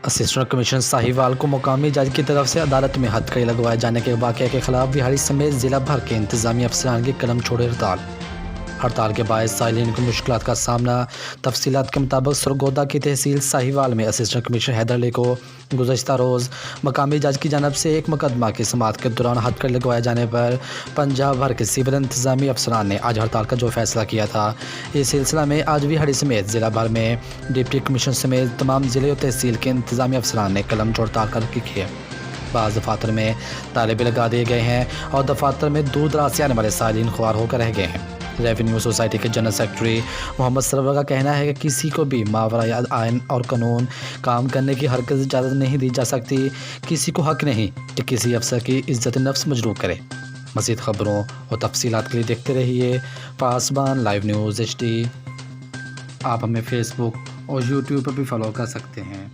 Assistant commissioner Sahiwal کو مقامی جج کی طرف سے عدالت میں ہتھ کڑی لگوائے جانے کے واقعے کے خلاف بہاڑی سمیت ضلع بھر کے انتظامی افسران کی قلم چھوڑے ہڑتال کے باعث سائلین کو مشکلات کا سامنا۔ تفصیلات کے مطابق سرگودا کی تحصیل ساہیوال میں اسسٹنٹ کمشنر حیدر علی کو گزشتہ روز مقامی جج کی جانب سے ایک مقدمہ کی سماعت کے دوران ہتھ کڑی لگوائے جانے پر پنجاب بھر کے سول انتظامی افسران نے آج ہڑتال کا جو فیصلہ کیا تھا، اس سلسلہ میں آج بہاڑی سمیت ضلع بھر میں ڈپٹی کمشنر سمیت تمام ضلع و تحصیل کے انتظامی افسران نے قلم چھوڑ ہڑتال کر رکھی ہے۔ بعض دفاتر میں تالے بھی لگا دیے گئے ہیں اور دفاتر میں دور دراز سے آنے والے سائلین خوار ہو کر رہ گئے ہیں۔ ریونیو سوسائٹی کے جنرل سیکرٹری محمد سرور کا کہنا ہے کہ کسی کو بھی ماورائے آئین اور قانون کام کرنے کی ہرگز اجازت نہیں دی جا سکتی۔ کسی کو حق نہیں کہ کسی افسر کی عزت نفس مجروح کرے۔ مزید خبروں اور تفصیلات کے لیے دیکھتے رہیے پاسبان لائیو نیوز HD۔ آپ ہمیں فیس بک اور YouTube پر بھی فالو کر سکتے ہیں۔